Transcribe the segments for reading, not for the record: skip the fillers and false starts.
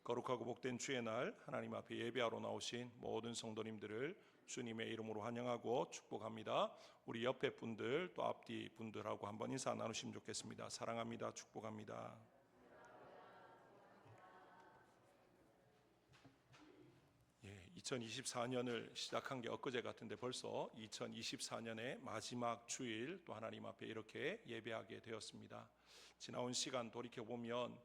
거룩하고 복된 주의 날 하나님 앞에 예배하러 나오신 모든 성도님들을 주님의 이름으로 환영하고 축복합니다. 우리 옆에 분들 또 앞뒤 분들하고 한번 인사 나누시면 좋겠습니다. 사랑합니다. 축복합니다. 2024년을 시작한 게 엊그제 같은데 벌써 2024년의 마지막 주일 또 하나님 앞에 이렇게 예배하게 되었습니다. 지나온 시간 돌이켜보면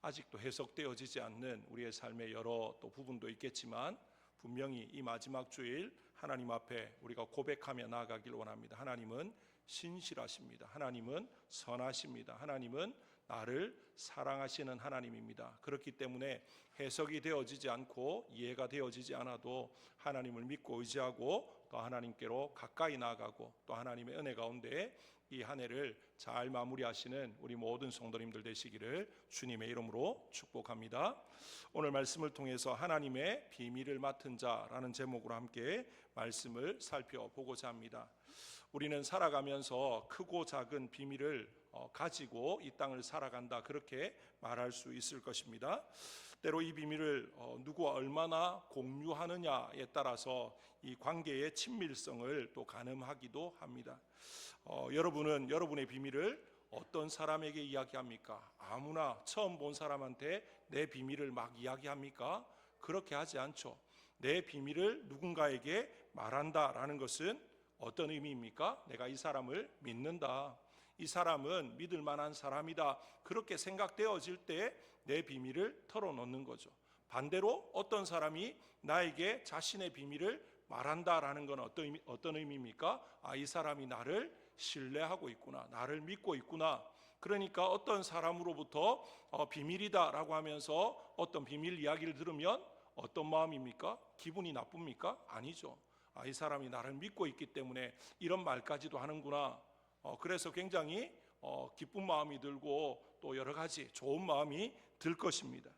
아직도 해석되어지지 않는 우리의 삶의 여러 또 부분도 있겠지만 분명히 이 마지막 주일 하나님 앞에 우리가 고백하며 나아가길 원합니다. 하나님은 신실하십니다. 하나님은 선하십니다. 하나님은 나를 사랑하시는 하나님입니다. 그렇기 때문에 해석이 되어지지 않고 이해가 되어지지 않아도 하나님을 믿고 의지하고 또 하나님께로 가까이 나아가고 또 하나님의 은혜 가운데 이 한 해를 잘 마무리하시는 우리 모든 성도님들 되시기를 주님의 이름으로 축복합니다. 오늘 말씀을 통해서 하나님의 비밀을 맡은 자라는 제목으로 함께 말씀을 살펴보고자 합니다. 우리는 살아가면서 크고 작은 비밀을 가지고 이 땅을 살아간다, 그렇게 말할 수 있을 것입니다. 때로 이 비밀을 누구와 얼마나 공유하느냐에 따라서 이 관계의 친밀성을 또 가늠하기도 합니다. 여러분은 여러분의 비밀을 어떤 사람에게 이야기합니까? 아무나 처음 본 사람한테 내 비밀을 막 이야기합니까? 그렇게 하지 않죠. 내 비밀을 누군가에게 말한다라는 것은 어떤 의미입니까? 내가 이 사람을 믿는다, 이 사람은 믿을 만한 사람이다, 그렇게 생각되어질 때 내 비밀을 털어놓는 거죠. 반대로 어떤 사람이 나에게 자신의 비밀을 말한다라는 건 어떤 의미입니까? 이 사람이 나를 신뢰하고 있구나, 나를 믿고 있구나. 그러니까 어떤 사람으로부터 비밀이다라고 하면서 어떤 비밀 이야기를 들으면 어떤 마음입니까? 기분이 나쁩니까? 아니죠. 이 사람이 나를 믿고 있기 때문에 이런 말까지도 하는구나. 그래서 굉장히 기쁜 마음이 들고 또 여러 가지 좋은 마음이 들 것입니다.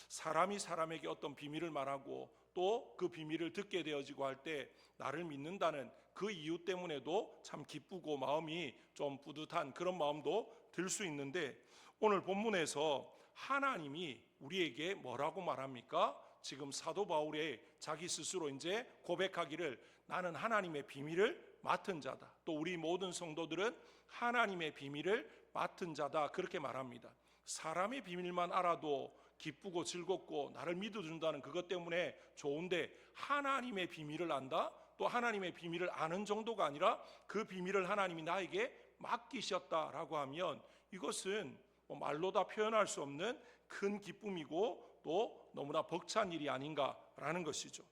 사람이 사람에게 어떤 비밀을 말하고 또 그 비밀을 듣게 되어지고 할 때 나를 믿는다는 그 이유 때문에도 참 기쁘고 마음이 좀 뿌듯한 그런 마음도 들 수 있는데, 오늘 본문에서 하나님이 우리에게 뭐라고 말합니까? 지금 사도 바울의 자기 스스로 이제 고백하기를 나는 하나님의 비밀을 맡은 자다, 또 우리 모든 성도들은 하나님의 비밀을 맡은 자다, 그렇게 말합니다. 사람의 비밀만 알아도 기쁘고 즐겁고 나를 믿어준다는 그것 때문에 좋은데, 하나님의 비밀을 안다? 또 하나님의 비밀을 아는 정도가 아니라 그 비밀을 하나님이 나에게 맡기셨다라고 하면 이것은 말로 다 표현할 수 없는 큰 기쁨이고 또 너무나 벅찬 일이 아닌가라는 것이죠.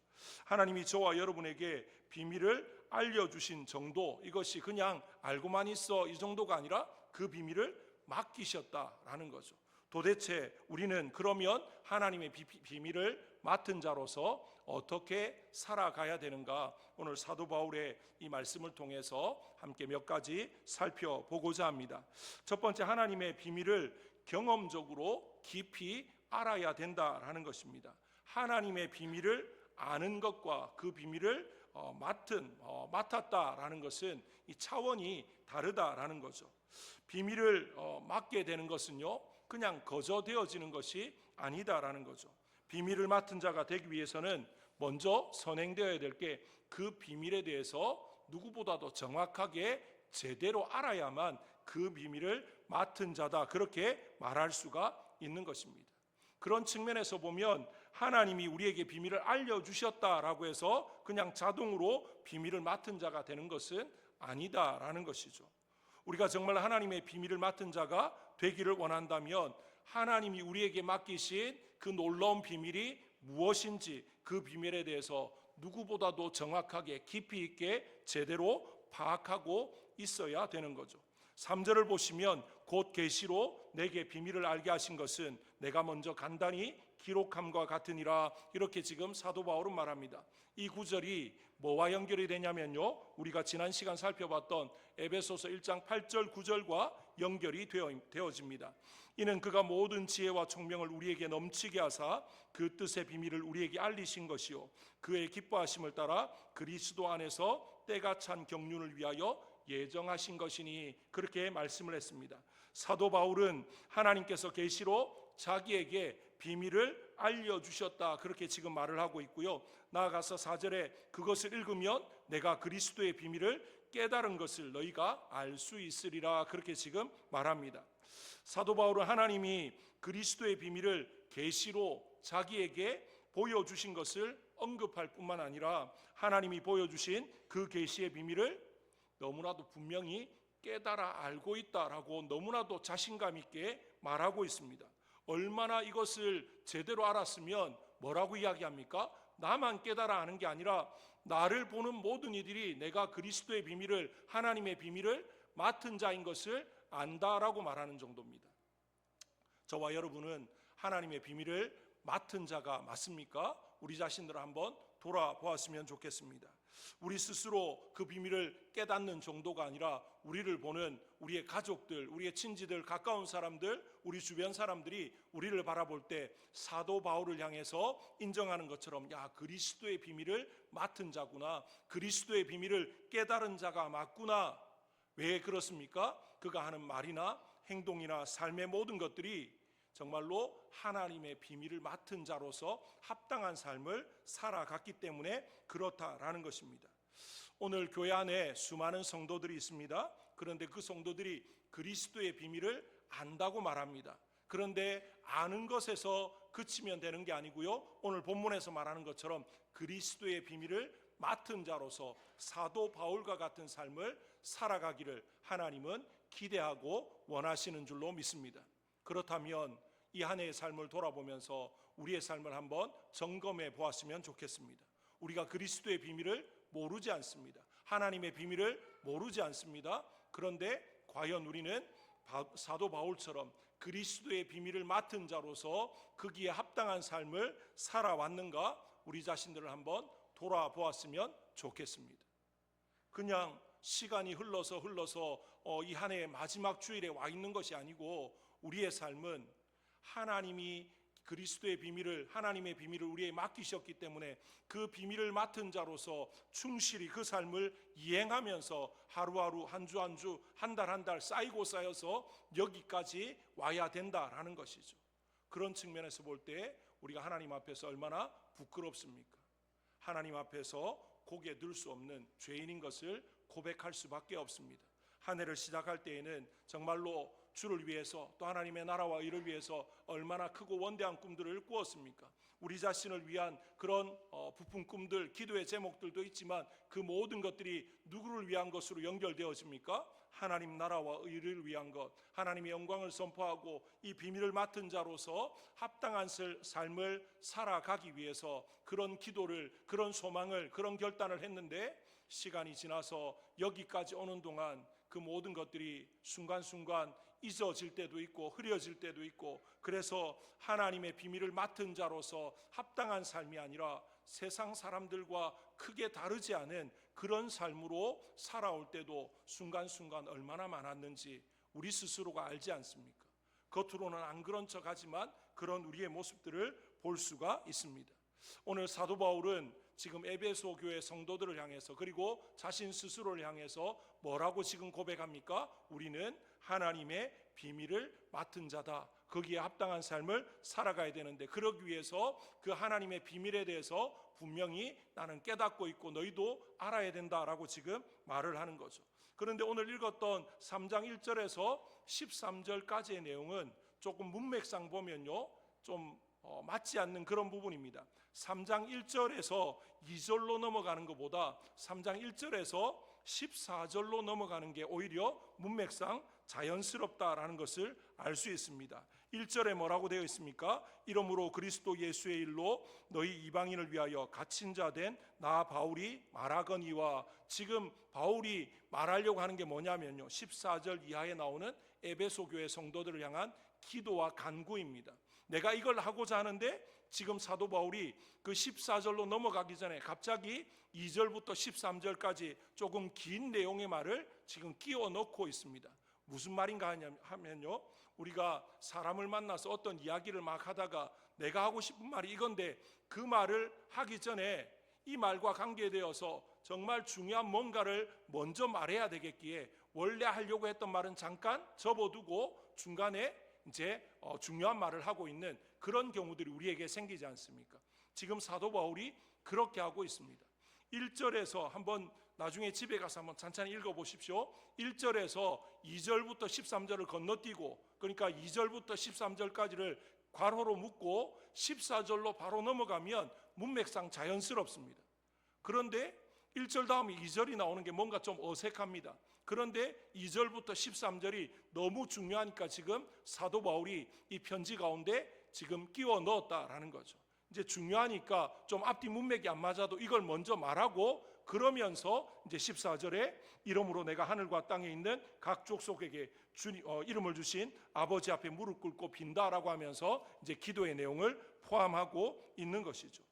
하나님이 저와 여러분에게 비밀을 알려주신 정도, 이것이 그냥 알고만 있어 이 정도가 아니라 그 비밀을 맡기셨다라는 거죠. 도대체 우리는 그러면 하나님의 비밀을 맡은 자로서 어떻게 살아가야 되는가? 오늘 사도 바울의 이 말씀을 통해서 함께 몇 가지 살펴보고자 합니다. 첫 번째, 하나님의 비밀을 경험적으로 깊이 알아야 된다라는 것입니다. 하나님의 비밀을 아는 것과 그 비밀을 맡았다라는 것은 이 차원이 다르다라는 거죠. 비밀을 맡게 되는 것은요, 그냥 거저되어지는 것이 아니다라는 거죠. 비밀을 맡은 자가 되기 위해서는 먼저 선행되어야 될 게 그 비밀에 대해서 누구보다도 정확하게 제대로 알아야만 그 비밀을 맡은 자다, 그렇게 말할 수가 있는 것입니다. 그런 측면에서 보면 하나님이 우리에게 비밀을 알려주셨다라고 해서 그냥 자동으로 비밀을 맡은 자가 되는 것은 아니다라는 것이죠. 우리가 정말 하나님의 비밀을 맡은 자가 되기를 원한다면 하나님이 우리에게 맡기신 그 놀라운 비밀이 무엇인지 그 비밀에 대해서 누구보다도 정확하게 깊이 있게 제대로 파악하고 있어야 되는 거죠. 3절을 보시면 곧 계시로 내게 비밀을 알게 하신 것은 내가 먼저 간단히 기록함과 같으니라, 이렇게 지금 사도 바울은 말합니다. 이 구절이 뭐와 연결이 되냐면요, 우리가 지난 시간 살펴봤던 에베소서 1장 8절 9절과 연결이 되어집니다. 이는 그가 모든 지혜와 총명을 우리에게 넘치게 하사 그 뜻의 비밀을 우리에게 알리신 것이요 그의 기뻐하심을 따라 그리스도 안에서 때가 찬 경륜을 위하여 예정하신 것이니, 그렇게 말씀을 했습니다. 사도 바울은 하나님께서 계시로 자기에게 비밀을 알려주셨다. 그렇게 지금 말을 하고 있고요. 나아가서 4절에 그것을 읽으면 내가 그리스도의 비밀을 깨달은 것을 너희가 알 수 있으리라. 그렇게 지금 말합니다. 사도 바울은 하나님이 그리스도의 비밀을 계시로 자기에게 보여주신 것을 언급할 뿐만 아니라 하나님이 보여주신 그 계시의 비밀을 너무나도 분명히 깨달아 알고 있다라고 너무나도 자신감 있게 말하고 있습니다. 얼마나 이것을 제대로 알았으면 뭐라고 이야기합니까? 나만 깨달아 아는 게 아니라 나를 보는 모든 이들이 내가 그리스도의 비밀을, 하나님의 비밀을 맡은 자인 것을 안다라고 말하는 정도입니다. 저와 여러분은 하나님의 비밀을 맡은 자가 맞습니까? 우리 자신들을 한번 돌아보았으면 좋겠습니다. 우리 스스로 그 비밀을 깨닫는 정도가 아니라 우리를 보는 우리의 가족들, 우리의 친지들, 가까운 사람들, 우리 주변 사람들이 우리를 바라볼 때 사도 바울을 향해서 인정하는 것처럼, 야, 그리스도의 비밀을 맡은 자구나, 그리스도의 비밀을 깨달은 자가 맞구나. 왜 그렇습니까? 그가 하는 말이나 행동이나 삶의 모든 것들이 정말로 하나님의 비밀을 맡은 자로서 합당한 삶을 살아갔기 때문에 그렇다라는 것입니다. 오늘 교회 안에 수많은 성도들이 있습니다. 그런데 그 성도들이 그리스도의 비밀을 안다고 말합니다. 그런데 아는 것에서 그치면 되는 게 아니고요, 오늘 본문에서 말하는 것처럼 그리스도의 비밀을 맡은 자로서 사도 바울과 같은 삶을 살아가기를 하나님은 기대하고 원하시는 줄로 믿습니다. 그렇다면 이 한 해의 삶을 돌아보면서 우리의 삶을 한번 점검해 보았으면 좋겠습니다. 우리가 그리스도의 비밀을 모르지 않습니다. 하나님의 비밀을 모르지 않습니다. 그런데 과연 우리는 사도 바울처럼 그리스도의 비밀을 맡은 자로서 거기에 합당한 삶을 살아왔는가, 우리 자신들을 한번 돌아보았으면 좋겠습니다. 그냥 시간이 흘러서 이 한 해의 마지막 주일에 와 있는 것이 아니고 우리의 삶은 하나님이 그리스도의 비밀을, 하나님의 비밀을 우리에게 맡기셨기 때문에 그 비밀을 맡은 자로서 충실히 그 삶을 이행하면서 하루하루, 한 주 한 주, 한 달 한 달 쌓이고 쌓여서 여기까지 와야 된다라는 것이죠. 그런 측면에서 볼 때 우리가 하나님 앞에서 얼마나 부끄럽습니까? 하나님 앞에서 고개 들 수 없는 죄인인 것을 고백할 수밖에 없습니다. 한 해를 시작할 때에는 정말로 주를 위해서, 또 하나님의 나라와 의를 위해서 얼마나 크고 원대한 꿈들을 꾸었습니까? 우리 자신을 위한 그런 부푼 꿈들, 기도의 제목들도 있지만 그 모든 것들이 누구를 위한 것으로 연결되어집니까? 하나님 나라와 의를 위한 것, 하나님의 영광을 선포하고 이 비밀을 맡은 자로서 합당한 삶을 살아가기 위해서 그런 기도를, 그런 소망을, 그런 결단을 했는데, 시간이 지나서 여기까지 오는 동안 그 모든 것들이 순간순간 잊어질 때도 있고 흐려질 때도 있고, 그래서 하나님의 비밀을 맡은 자로서 합당한 삶이 아니라 세상 사람들과 크게 다르지 않은 그런 삶으로 살아올 때도 순간순간 얼마나 많았는지 우리 스스로가 알지 않습니까? 겉으로는 안 그런 척하지만 그런 우리의 모습들을 볼 수가 있습니다. 오늘 사도 바울은 지금 에베소 교회 성도들을 향해서, 그리고 자신 스스로를 향해서 뭐라고 지금 고백합니까? 우리는 하나님의 비밀을 맡은 자다. 거기에 합당한 삶을 살아가야 되는데, 그러기 위해서 그 하나님의 비밀에 대해서 분명히 나는 깨닫고 있고 너희도 알아야 된다라고 지금 말을 하는 거죠. 그런데 오늘 읽었던 3장 1절에서 13절까지의 내용은 조금 문맥상 보면요, 좀 맞지 않는 그런 부분입니다. 3장 1절에서 2절로 넘어가는 것보다 3장 1절에서 14절로 넘어가는 게 오히려 문맥상 자연스럽다라는 것을 알 수 있습니다. 1절에 뭐라고 되어 있습니까? 이러므로 그리스도 예수의 일로 너희 이방인을 위하여 갇힌 자 된 나 바울이 말하거니와, 지금 바울이 말하려고 하는 게 뭐냐면요, 14절 이하에 나오는 에베소 교회 성도들을 향한 기도와 간구입니다. 내가 이걸 하고자 하는데 지금 사도 바울이 그 14절로 넘어가기 전에 갑자기 2절부터 13절까지 조금 긴 내용의 말을 지금 끼워 넣고 있습니다. 무슨 말인가 하면요, 우리가 사람을 만나서 어떤 이야기를 막 하다가 내가 하고 싶은 말이 이건데 그 말을 하기 전에 이 말과 관계되어서 정말 중요한 뭔가를 먼저 말해야 되겠기에 원래 하려고 했던 말은 잠깐 접어두고 중간에 이제 중요한 말을 하고 있는 그런 경우들이 우리에게 생기지 않습니까? 지금 사도 바울이 그렇게 하고 있습니다. 1절에서 한번 나중에 집에 가서 한번 찬찬히 읽어보십시오. 1절에서 2절부터 13절을 건너뛰고, 그러니까 2절부터 13절까지를 괄호로 묶고 14절로 바로 넘어가면 문맥상 자연스럽습니다. 그런데 1절 다음에 2절이 나오는 게 뭔가 좀 어색합니다. 그런데 2절부터 13절이 너무 중요하니까 지금 사도 바울이 이 편지 가운데 지금 끼워 넣었다라는 거죠. 이제 중요하니까 좀 앞뒤 문맥이 안 맞아도 이걸 먼저 말하고, 그러면서 이제 14절에 이러므로 내가 하늘과 땅에 있는 각 족속에게 이름을 주신 아버지 앞에 무릎 꿇고 빈다라고 하면서 이제 기도의 내용을 포함하고 있는 것이죠.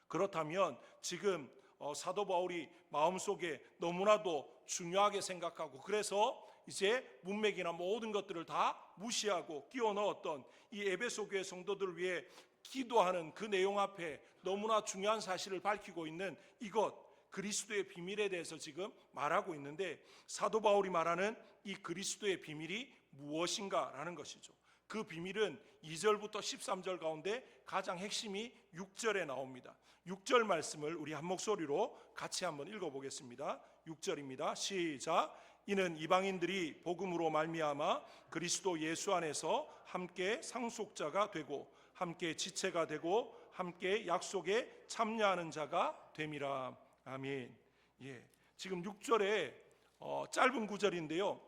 그렇다면 지금 사도 바울이 마음속에 너무나도 중요하게 생각하고, 그래서 이제 문맥이나 모든 것들을 다 무시하고 끼워 넣었던 이 에베소 교회 성도들을 위해 기도하는 그 내용 앞에 너무나 중요한 사실을 밝히고 있는 이것, 그리스도의 비밀에 대해서 지금 말하고 있는데, 사도 바울이 말하는 이 그리스도의 비밀이 무엇인가라는 것이죠. 그 비밀은 2절부터 13절 가운데 가장 핵심이 6절에 나옵니다. 6절 말씀을 우리 한 목소리로 같이 한번 읽어보겠습니다. 6절입니다. 시작. 이는 이방인들이 복음으로 말미암아 그리스도 예수 안에서 함께 상속자가 되고 함께 지체가 되고 함께 약속에 참여하는 자가 됨이라. 아멘. 예, 지금 6절에 짧은 구절인데요,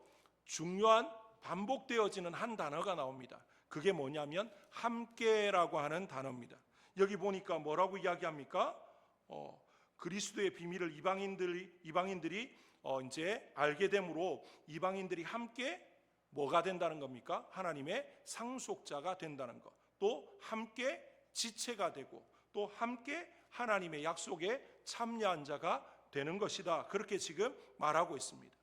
중요한 반복되어지는 한 단어가 나옵니다. 그게 뭐냐면 함께라고 하는 단어입니다. 여기 보니까 뭐라고 이야기합니까? 그리스도의 비밀을 이방인들이 이제 알게 되므로 이방인들이 함께 뭐가 된다는 겁니까? 하나님의 상속자가 된다는 것. 또 함께 지체가 되고 또 함께 하나님의 약속에 참여한 자가 되는 것이다. 그렇게 지금 말하고 있습니다.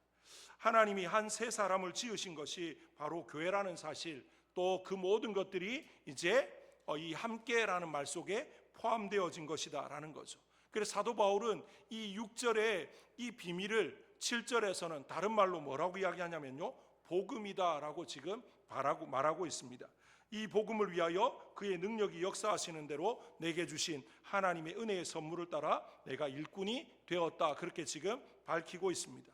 하나님이 한 세 사람을 지으신 것이 바로 교회라는 사실, 또 그 모든 것들이 이제 이 함께라는 말 속에 포함되어진 것이다라는 거죠. 그래서 사도 바울은 이 6절에 이 비밀을 7절에서는 다른 말로 뭐라고 이야기하냐면요, 복음이다라고 지금 말하고 있습니다. 이 복음을 위하여 그의 능력이 역사하시는 대로 내게 주신 하나님의 은혜의 선물을 따라 내가 일꾼이 되었다. 그렇게 지금 밝히고 있습니다.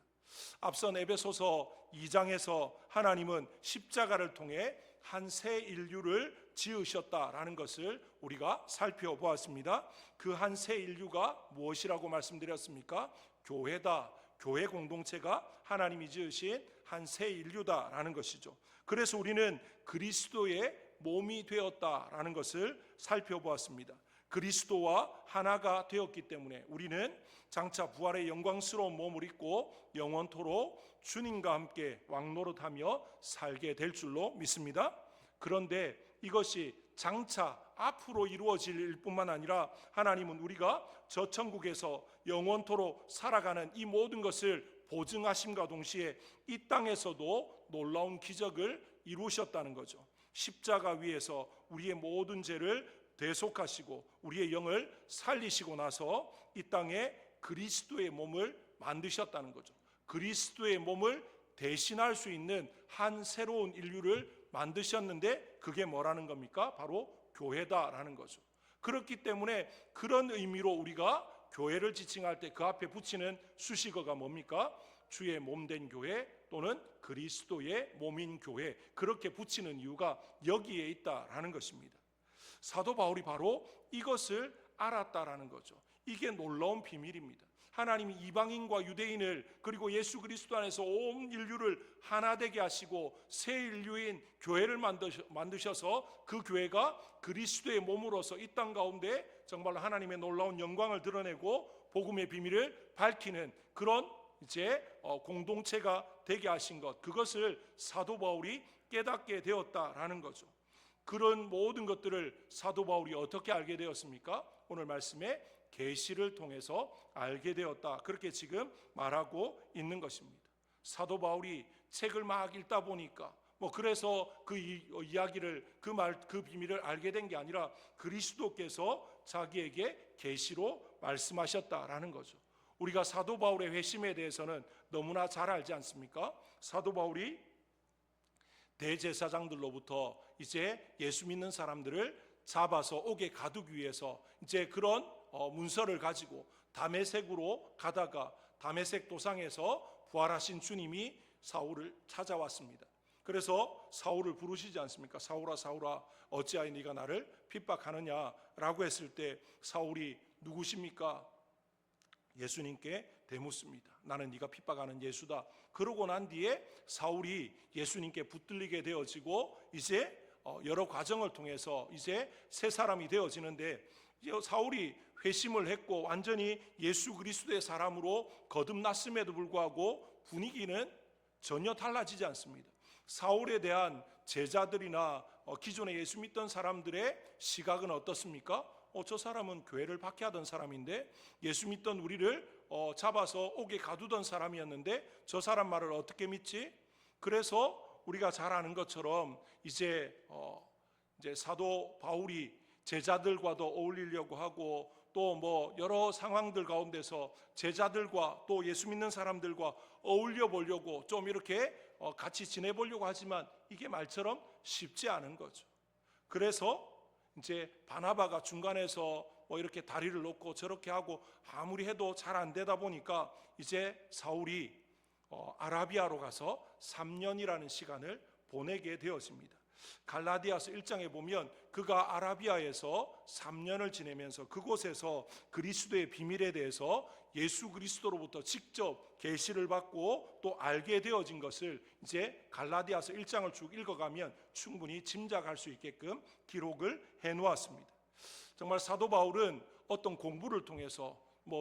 앞선 에베소서 2장에서 하나님은 십자가를 통해 한 새 인류를 지으셨다라는 것을 우리가 살펴보았습니다. 그 한 새 인류가 무엇이라고 말씀드렸습니까? 교회다. 교회 공동체가 하나님이 지으신 한 새 인류다라는 것이죠. 그래서 우리는 그리스도의 몸이 되었다라는 것을 살펴보았습니다. 그리스도와 하나가 되었기 때문에 우리는 장차 부활의 영광스러운 몸을 입고 영원토록 주님과 함께 왕노릇하며 살게 될 줄로 믿습니다. 그런데 이것이 장차 앞으로 이루어질 일뿐만 아니라 하나님은 우리가 저 천국에서 영원토록 살아가는 이 모든 것을 보증하심과 동시에 이 땅에서도 놀라운 기적을 이루셨다는 거죠. 십자가 위에서 우리의 모든 죄를 대속하시고 우리의 영을 살리시고 나서 이 땅에 그리스도의 몸을 만드셨다는 거죠. 그리스도의 몸을 대신할 수 있는 한 새로운 인류를 만드셨는데 그게 뭐라는 겁니까? 바로 교회다라는 거죠. 그렇기 때문에 그런 의미로 우리가 교회를 지칭할 때 그 앞에 붙이는 수식어가 뭡니까? 주의 몸된 교회 또는 그리스도의 몸인 교회, 그렇게 붙이는 이유가 여기에 있다라는 것입니다. 사도 바울이 바로 이것을 알았다라는 거죠. 이게 놀라운 비밀입니다. 하나님이 이방인과 유대인을 그리고 예수 그리스도 안에서 온 인류를 하나 되게 하시고 새 인류인 교회를 만드셔서 그 교회가 그리스도의 몸으로서 이 땅 가운데 정말로 하나님의 놀라운 영광을 드러내고 복음의 비밀을 밝히는 그런 이제 공동체가 되게 하신 것, 그것을 사도 바울이 깨닫게 되었다라는 거죠. 그런 모든 것들을 사도 바울이 어떻게 알게 되었습니까? 오늘 말씀에 계시를 통해서 알게 되었다. 그렇게 지금 말하고 있는 것입니다. 사도 바울이 책을 막 읽다 보니까 그래서 그 이야기를 그 비밀을 알게 된 게 아니라 그리스도께서 자기에게 계시로 말씀하셨다라는 거죠. 우리가 사도 바울의 회심에 대해서는 너무나 잘 알지 않습니까? 사도 바울이 대제사장들로부터 이제 예수 믿는 사람들을 잡아서 옥에 가두기 위해서 이제 그런 문서를 가지고 다메섹으로 가다가 다메섹 도상에서 부활하신 주님이 사울을 찾아왔습니다. 그래서 사울을 부르시지 않습니까? 사울아 사울아 어찌하여 네가 나를 핍박하느냐라고 했을 때 사울이 누구십니까? 예수님께 대묻습니다. 나는 네가 핍박하는 예수다. 그러고 난 뒤에 사울이 예수님께 붙들리게 되어지고 이제 여러 과정을 통해서 이제 새 사람이 되어지는데, 사울이 회심을 했고 완전히 예수 그리스도의 사람으로 거듭났음에도 불구하고 분위기는 전혀 달라지지 않습니다. 사울에 대한 제자들이나 기존에 예수 믿던 사람들의 시각은 어떻습니까? 저 사람은 교회를 박해하던 사람인데, 예수 믿던 우리를 잡아서 옥에 가두던 사람이었는데 저 사람 말을 어떻게 믿지? 그래서 우리가 잘 아는 것처럼 이제 사도 바울이 제자들과도 어울리려고 하고 또 여러 상황들 가운데서 제자들과 또 예수 믿는 사람들과 어울려 보려고 좀 이렇게 같이 지내보려고 하지만 이게 말처럼 쉽지 않은 거죠. 그래서 이제 바나바가 중간에서 이렇게 다리를 놓고 저렇게 하고 아무리 해도 잘 안 되다 보니까 이제 사울이 아라비아로 가서 3년이라는 시간을 보내게 되었습니다. 갈라디아서 1장에 보면 그가 아라비아에서 3년을 지내면서 그곳에서 그리스도의 비밀에 대해서 예수 그리스도로부터 직접 계시를 받고 또 알게 되어진 것을 이제 갈라디아서 1장을 쭉 읽어가면 충분히 짐작할 수 있게끔 기록을 해놓았습니다. 정말 사도 바울은 어떤 공부를 통해서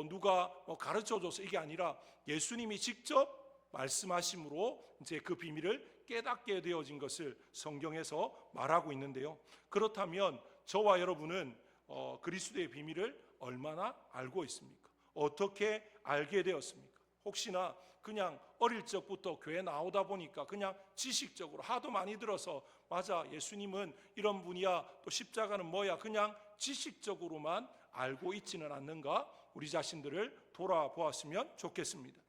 누가 가르쳐줘서 이게 아니라 예수님이 직접 말씀하심으로 이제 그 비밀을 깨닫게 되어진 것을 성경에서 말하고 있는데요. 그렇다면 저와 여러분은 그리스도의 비밀을 얼마나 알고 있습니까? 어떻게 알게 되었습니까? 혹시나 그냥 어릴 적부터 교회 나오다 보니까 그냥 지식적으로 하도 많이 들어서 맞아 예수님은 이런 분이야 또 십자가는 뭐야 그냥 지식적으로만 알고 있지는 않는가? 우리 자신들을 돌아보았으면 좋겠습니다.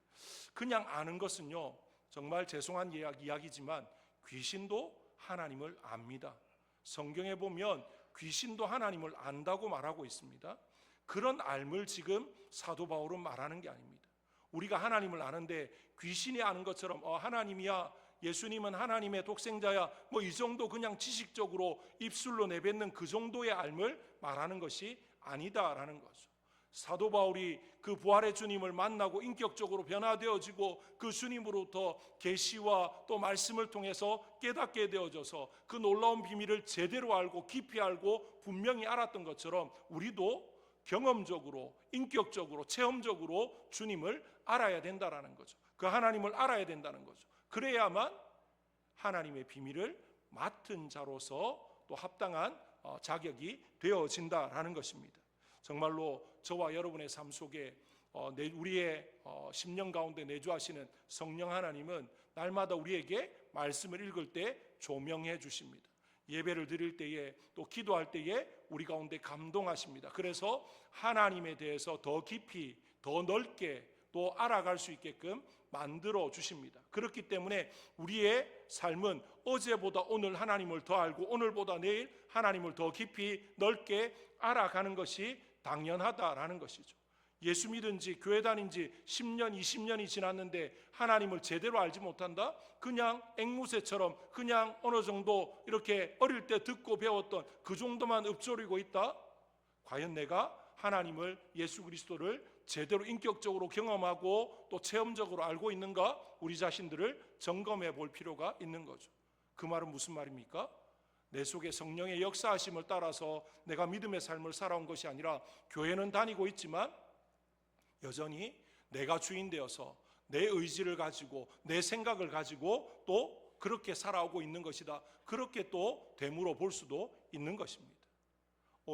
그냥 아는 것은요 정말 죄송한 이야기지만 귀신도 하나님을 압니다. 성경에 보면 귀신도 하나님을 안다고 말하고 있습니다. 그런 알을 지금 사도 바울은 말하는 게 아닙니다. 우리가 하나님을 아는데 귀신이 아는 것처럼 하나님이야 예수님은 하나님의 독생자야 이 정도 그냥 지식적으로 입술로 내뱉는 그 정도의 알을 말하는 것이 아니다라는 거죠. 사도 바울이 그 부활의 주님을 만나고 인격적으로 변화되어지고 그 주님으로부터 계시와 또 말씀을 통해서 깨닫게 되어져서 그 놀라운 비밀을 제대로 알고 깊이 알고 분명히 알았던 것처럼 우리도 경험적으로 인격적으로 체험적으로 주님을 알아야 된다라는 거죠. 그 하나님을 알아야 된다는 거죠. 그래야만 하나님의 비밀을 맡은 자로서 또 합당한 자격이 되어진다라는 것입니다. 정말로 저와 여러분의 삶 속에 우리의 심령 가운데 내주하시는 성령 하나님은 날마다 우리에게 말씀을 읽을 때 조명해 주십니다. 예배를 드릴 때에 또 기도할 때에 우리 가운데 감동하십니다. 그래서 하나님에 대해서 더 깊이 더 넓게 또 알아갈 수 있게끔 만들어 주십니다. 그렇기 때문에 우리의 삶은 어제보다 오늘 하나님을 더 알고 오늘보다 내일 하나님을 더 깊이 넓게 알아가는 것이 당연하다라는 것이죠. 예수 믿은 지 교회 다닌 지 10년 20년이 지났는데 하나님을 제대로 알지 못한다? 그냥 앵무새처럼 그냥 어느 정도 이렇게 어릴 때 듣고 배웠던 그 정도만 읊조리고 있다? 과연 내가 하나님을 예수 그리스도를 제대로 인격적으로 경험하고 또 체험적으로 알고 있는가? 우리 자신들을 점검해 볼 필요가 있는 거죠. 그 말은 무슨 말입니까? 내 속에 성령의 역사하심을 따라서 내가 믿음의 삶을 살아온 것이 아니라 교회는 다니고 있지만 여전히 내가 주인 되어서 내 의지를 가지고 내 생각을 가지고 또 그렇게 살아오고 있는 것이다. 그렇게 또 되물어 볼 수도 있는 것입니다.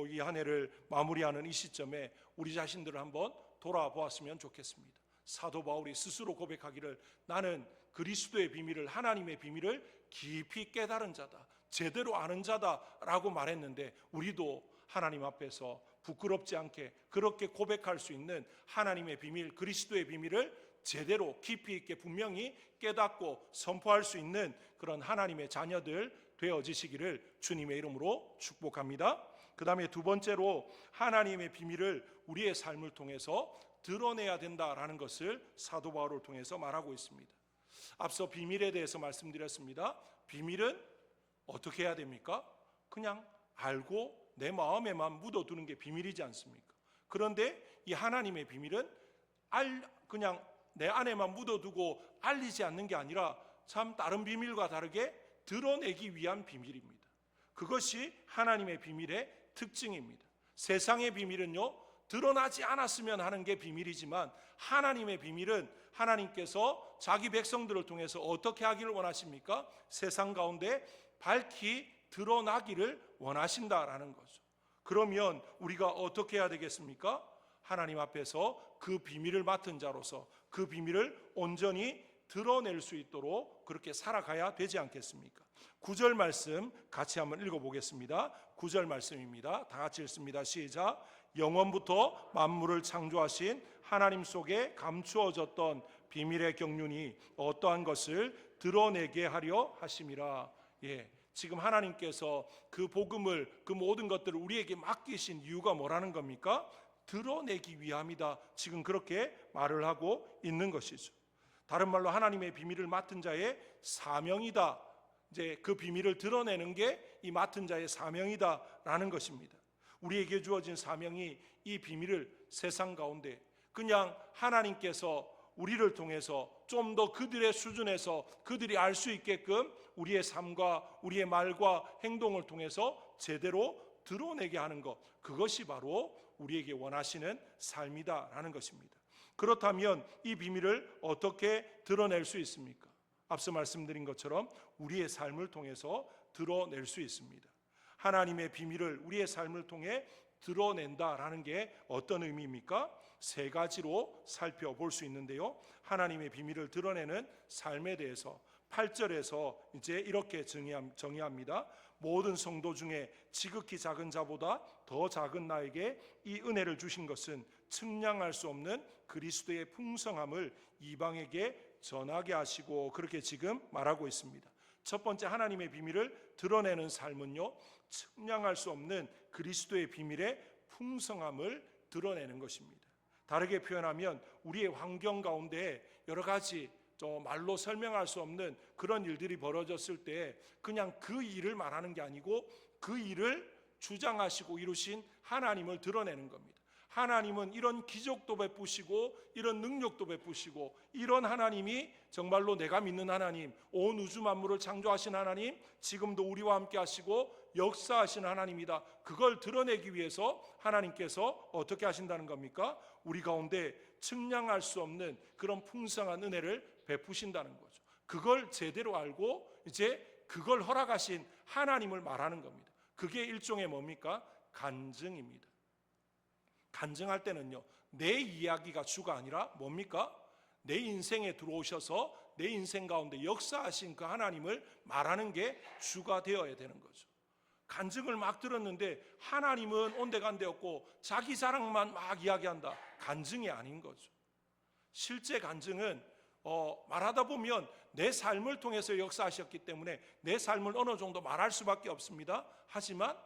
이 한 해를 마무리하는 이 시점에 우리 자신들을 한번 돌아보았으면 좋겠습니다. 사도 바울이 스스로 고백하기를 나는 그리스도의 비밀을 하나님의 비밀을 깊이 깨달은 자다. 제대로 아는 자다라고 말했는데 우리도 하나님 앞에서 부끄럽지 않게 그렇게 고백할 수 있는 하나님의 비밀, 그리스도의 비밀을 제대로 깊이 있게 분명히 깨닫고 선포할 수 있는 그런 하나님의 자녀들 되어지시기를 주님의 이름으로 축복합니다. 그 다음에 두 번째로 하나님의 비밀을 우리의 삶을 통해서 드러내야 된다라는 것을 사도 바울을 통해서 말하고 있습니다. 앞서 비밀에 대해서 말씀드렸습니다. 비밀은 어떻게 해야 됩니까? 그냥 알고 내 마음에만 묻어두는 게 비밀이지 않습니까? 그런데 이 하나님의 비밀은 그냥 내 안에만 묻어두고 알리지 않는 게 아니라 참 다른 비밀과 다르게 드러내기 위한 비밀입니다. 그것이 하나님의 비밀의 특징입니다. 세상의 비밀은요, 드러나지 않았으면 하는 게 비밀이지만 하나님의 비밀은 하나님께서 자기 백성들을 통해서 어떻게 하기를 원하십니까? 세상 가운데 밝히 드러나기를 원하신다라는 거죠. 그러면 우리가 어떻게 해야 되겠습니까? 하나님 앞에서 그 비밀을 맡은 자로서 그 비밀을 온전히 드러낼 수 있도록 그렇게 살아가야 되지 않겠습니까? 9절 말씀 같이 한번 읽어보겠습니다. 9절 말씀입니다. 다 같이 읽습니다. 시작. 영원부터 만물을 창조하신 하나님 속에 감추어졌던 비밀의 경륜이 어떠한 것을 드러내게 하려 하심이라. 지금 하나님께서 그 복음을, 그 모든 것들을 우리에게 맡기신 이유가 뭐라는 겁니까? 드러내기 위함이다. 지금 그렇게 말을 하고 있는 것이죠. 다른 말로 하나님의 비밀을 맡은 자의 사명이다. 이제 그 비밀을 드러내는 게 이 맡은 자의 사명이다라는 것입니다. 우리에게 주어진 사명이 이 비밀을 세상 가운데 그냥 하나님께서 우리를 통해서 좀 더 그들의 수준에서 그들이 알 수 있게끔 우리의 삶과 우리의 말과 행동을 통해서 제대로 드러내게 하는 것, 그것이 바로 우리에게 원하시는 삶이다라는 것입니다. 그렇다면 이 비밀을 어떻게 드러낼 수 있습니까? 앞서 말씀드린 것처럼 우리의 삶을 통해서 드러낼 수 있습니다. 하나님의 비밀을 우리의 삶을 통해 드러낸다라는 게 어떤 의미입니까? 세 가지로 살펴볼 수 있는데요. 하나님의 비밀을 드러내는 삶에 대해서 8절에서 이제 이렇게 정의합니다. 모든 성도 중에 지극히 작은 자보다 더 작은 나에게 이 은혜를 주신 것은 측량할 수 없는 그리스도의 풍성함을 이방에게 전하게 하시고, 그렇게 지금 말하고 있습니다. 첫 번째, 하나님의 비밀을 드러내는 삶은요, 측량할 수 없는 그리스도의 비밀의 풍성함을 드러내는 것입니다. 다르게 표현하면 우리의 환경 가운데 여러 가지 말로 설명할 수 없는 그런 일들이 벌어졌을 때 그냥 그 일을 말하는 게 아니고 그 일을 주장하시고 이루신 하나님을 드러내는 겁니다. 하나님은 이런 기적도 베푸시고 이런 능력도 베푸시고 이런 하나님이 정말로 내가 믿는 하나님, 온 우주 만물을 창조하신 하나님, 지금도 우리와 함께 하시고 역사하신 하나님이다. 그걸 드러내기 위해서 하나님께서 어떻게 하신다는 겁니까? 우리 가운데 측량할 수 없는 그런 풍성한 은혜를 베푸신다는 거죠. 그걸 제대로 알고 이제 그걸 허락하신 하나님을 말하는 겁니다. 그게 일종의 뭡니까? 간증입니다. 간증할 때는요, 내 이야기가 주가 아니라 뭡니까? 내 인생에 들어오셔서 내 인생 가운데 역사하신 그 하나님을 말하는 게 주가 되어야 되는 거죠. 간증을 막 들었는데 하나님은 온데간데 없고 자기 자랑만 막 이야기한다. 간증이 아닌 거죠. 실제 간증은 말하다 보면 내 삶을 통해서 역사하셨기 때문에 내 삶을 어느 정도 말할 수밖에 없습니다. 하지만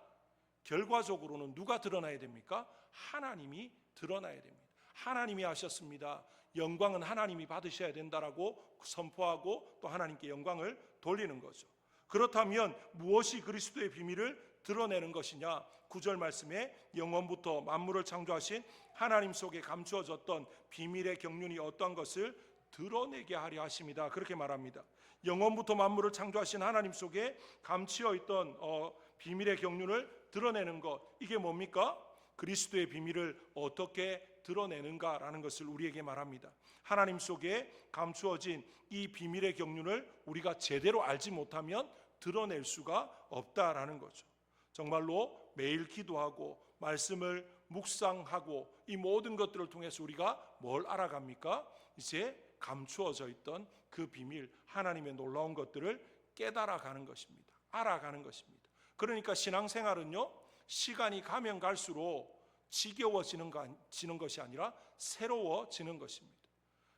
결과적으로는 누가 드러나야 됩니까? 하나님이 드러나야 됩니다. 하나님이 하셨습니다. 영광은 하나님이 받으셔야 된다라고 선포하고 또 하나님께 영광을 돌리는 거죠. 그렇다면 무엇이 그리스도의 비밀을 드러내는 것이냐? 9절 말씀에 영원부터 만물을 창조하신 하나님 속에 감추어졌던 비밀의 경륜이 어떠한 것을 드러내게 하려 하심이다. 그렇게 말합니다. 영원부터 만물을 창조하신 하나님 속에 감추어 있던 비밀의 경륜을 드러내는 것, 이게 뭡니까? 그리스도의 비밀을 어떻게 드러내는가라는 것을 우리에게 말합니다. 하나님 속에 감추어진 이 비밀의 경륜을 우리가 제대로 알지 못하면 드러낼 수가 없다라는 거죠. 정말로 매일 기도하고 말씀을 묵상하고 이 모든 것들을 통해서 우리가 뭘 알아갑니까? 이제 감추어져 있던 그 비밀, 하나님의 놀라운 것들을 깨달아가는 것입니다. 알아가는 것입니다. 그러니까 신앙생활은요, 시간이 가면 갈수록 지겨워지는 것이 아니라 새로워지는 것입니다.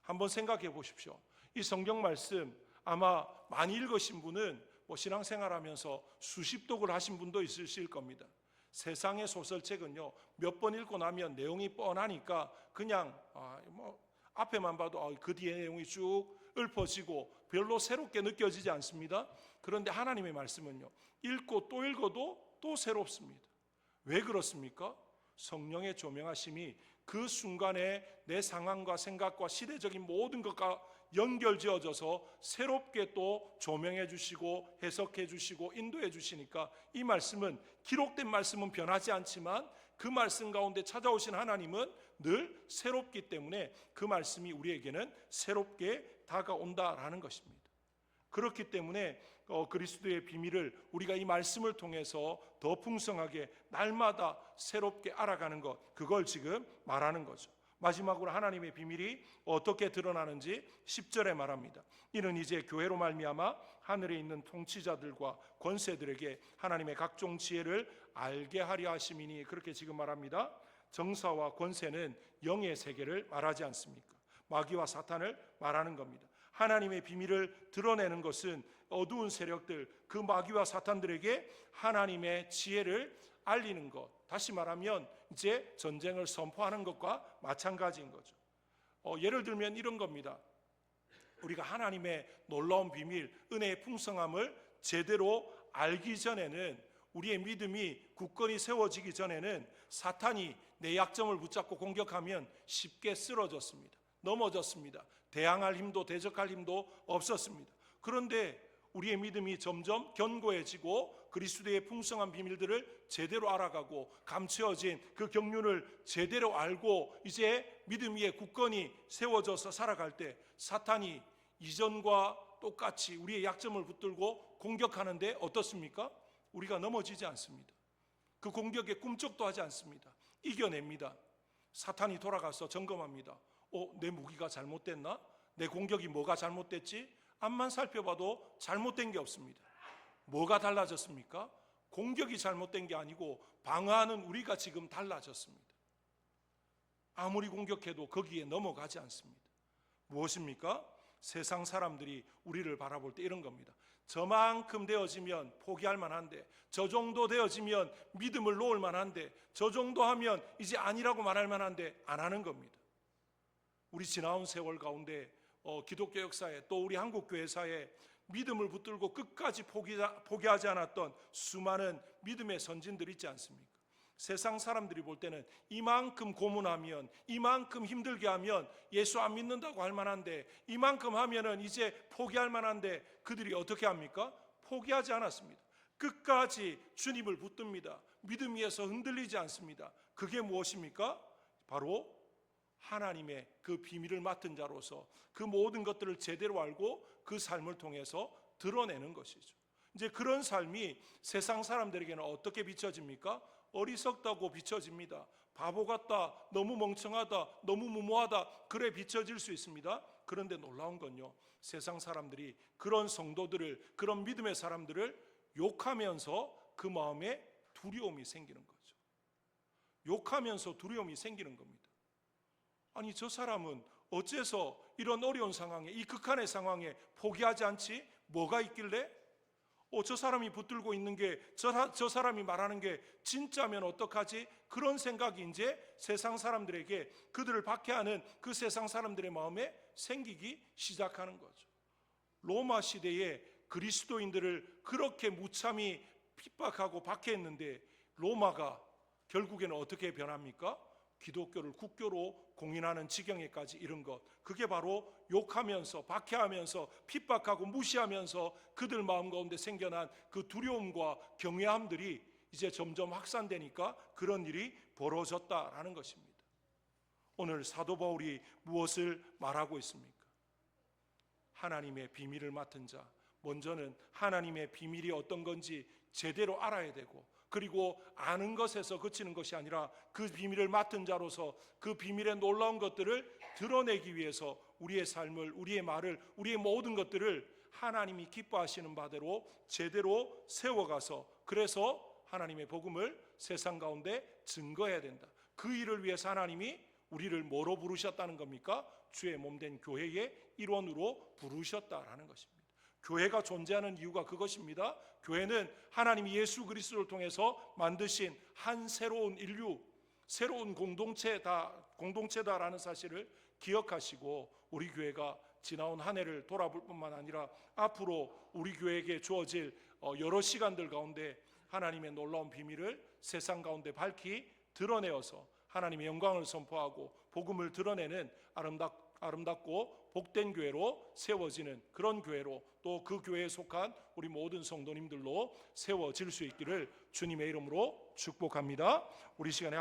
한번 생각해 보십시오. 이 성경 말씀 아마 많이 읽으신 분은 신앙생활하면서 수십 독을 하신 분도 있으실 겁니다. 세상의 소설책은요, 몇 번 읽고 나면 내용이 뻔하니까 그냥 앞에만 봐도 그 뒤에 내용이 쭉 읊어지고 별로 새롭게 느껴지지 않습니다. 그런데 하나님의 말씀은요, 읽고 또 읽어도 또 새롭습니다. 왜 그렇습니까? 성령의 조명하심이 그 순간에 내 상황과 생각과 시대적인 모든 것과 연결지어져서 새롭게 또 조명해 주시고 해석해 주시고 인도해 주시니까 이 말씀은, 기록된 말씀은 변하지 않지만 그 말씀 가운데 찾아오신 하나님은 늘 새롭기 때문에 그 말씀이 우리에게는 새롭게 다가온다라는 것입니다. 그렇기 때문에 그리스도의 비밀을 우리가 이 말씀을 통해서 더 풍성하게 날마다 새롭게 알아가는 것, 그걸 지금 말하는 거죠. 마지막으로 하나님의 비밀이 어떻게 드러나는지 10절에 말합니다. 이는 이제 교회로 말미암아 하늘에 있는 통치자들과 권세들에게 하나님의 각종 지혜를 알게 하려 하심이니, 그렇게 지금 말합니다. 정사와 권세는 영의 세계를 말하지 않습니까? 마귀와 사탄을 말하는 겁니다. 하나님의 비밀을 드러내는 것은 어두운 세력들, 그 마귀와 사탄들에게 하나님의 지혜를 알리는 것, 다시 말하면 이제 전쟁을 선포하는 것과 마찬가지인 거죠. 예를 들면 이런 겁니다. 우리가 하나님의 놀라운 비밀, 은혜의 풍성함을 제대로 알기 전에는, 우리의 믿음이 굳건히 세워지기 전에는 사탄이 내 약점을 붙잡고 공격하면 쉽게 쓰러졌습니다. 넘어졌습니다. 대항할 힘도 대적할 힘도 없었습니다. 그런데 우리의 믿음이 점점 견고해지고 그리스도의 풍성한 비밀들을 제대로 알아가고 감추어진 그 경륜을 제대로 알고 이제 믿음 위에 굳건히 세워져서 살아갈 때, 사탄이 이전과 똑같이 우리의 약점을 붙들고 공격하는데 어떻습니까? 우리가 넘어지지 않습니다. 그 공격에 꿈쩍도 하지 않습니다. 이겨냅니다. 사탄이 돌아가서 점검합니다. 내 무기가 잘못됐나? 내 공격이 뭐가 잘못됐지? 앞만 살펴봐도 잘못된 게 없습니다. 뭐가 달라졌습니까? 공격이 잘못된 게 아니고 방어하는 우리가 지금 달라졌습니다. 아무리 공격해도 거기에 넘어가지 않습니다. 무엇입니까? 세상 사람들이 우리를 바라볼 때 이런 겁니다. 저만큼 되어지면 포기할 만한데, 저 정도 되어지면 믿음을 놓을 만한데, 저 정도 하면 이제 아니라고 말할 만한데 안 하는 겁니다. 우리 지나온 세월 가운데 기독교 역사에, 또 우리 한국교회사에 믿음을 붙들고 끝까지 포기하지 않았던 수많은 믿음의 선진들이 있지 않습니까? 세상 사람들이 볼 때는 이만큼 고문하면, 이만큼 힘들게 하면 예수 안 믿는다고 할 만한데, 이만큼 하면은 이제 포기할 만한데, 그들이 어떻게 합니까? 포기하지 않았습니다. 끝까지 주님을 붙듭니다. 믿음 위에서 흔들리지 않습니다. 그게 무엇입니까? 바로 하나님의 그 비밀을 맡은 자로서 그 모든 것들을 제대로 알고 그 삶을 통해서 드러내는 것이죠. 이제 그런 삶이 세상 사람들에게는 어떻게 비춰집니까? 어리석다고 비춰집니다. 바보 같다, 너무 멍청하다, 너무 무모하다, 그래 비춰질 수 있습니다. 그런데 놀라운 건요, 세상 사람들이 그런 성도들을, 그런 믿음의 사람들을 욕하면서 그 마음에 두려움이 생기는 거죠. 욕하면서 두려움이 생기는 겁니다. 아니, 저 사람은 어째서 이런 어려운 상황에, 이 극한의 상황에 포기하지 않지? 뭐가 있길래? 저 사람이 붙들고 있는 게, 저 사람이 말하는 게 진짜면 어떡하지? 그런 생각이 이제 세상 사람들에게, 그들을 박해하는 그 세상 사람들의 마음에 생기기 시작하는 거죠. 로마 시대에 그리스도인들을 그렇게 무참히 핍박하고 박해했는데, 로마가 결국에는 어떻게 변합니까? 기독교를 국교로 공인하는 지경에까지 이른 것, 그게 바로 욕하면서 박해하면서 핍박하고 무시하면서 그들 마음 가운데 생겨난 그 두려움과 경외함들이 이제 점점 확산되니까 그런 일이 벌어졌다라는 것입니다. 오늘 사도 바울이 무엇을 말하고 있습니까? 하나님의 비밀을 맡은 자, 먼저는 하나님의 비밀이 어떤 건지 제대로 알아야 되고, 그리고 아는 것에서 그치는 것이 아니라 그 비밀을 맡은 자로서 그 비밀의 놀라운 것들을 드러내기 위해서 우리의 삶을, 우리의 말을, 우리의 모든 것들을 하나님이 기뻐하시는 바대로 제대로 세워가서, 그래서 하나님의 복음을 세상 가운데 증거해야 된다. 그 일을 위해서 하나님이 우리를 뭐로 부르셨다는 겁니까? 주의 몸된 교회의 일원으로 부르셨다라는 것입니다. 교회가 존재하는 이유가 그것입니다. 교회는 하나님이 예수 그리스도를 통해서 만드신 한 새로운 인류, 새로운 공동체다라는 사실을 기억하시고 우리 교회가 지나온 한 해를 돌아볼 뿐만 아니라 앞으로 우리 교회에게 주어질 여러 시간들 가운데 하나님의 놀라운 비밀을 세상 가운데 밝히 드러내어서 하나님의 영광을 선포하고 복음을 드러내는 아름답고 복된 교회로 세워지는 그런 교회로 또 그 교회에 속한 우리 모든 성도님들로 세워질 수 있기를 주님의 이름으로 축복합니다. 우리 시간에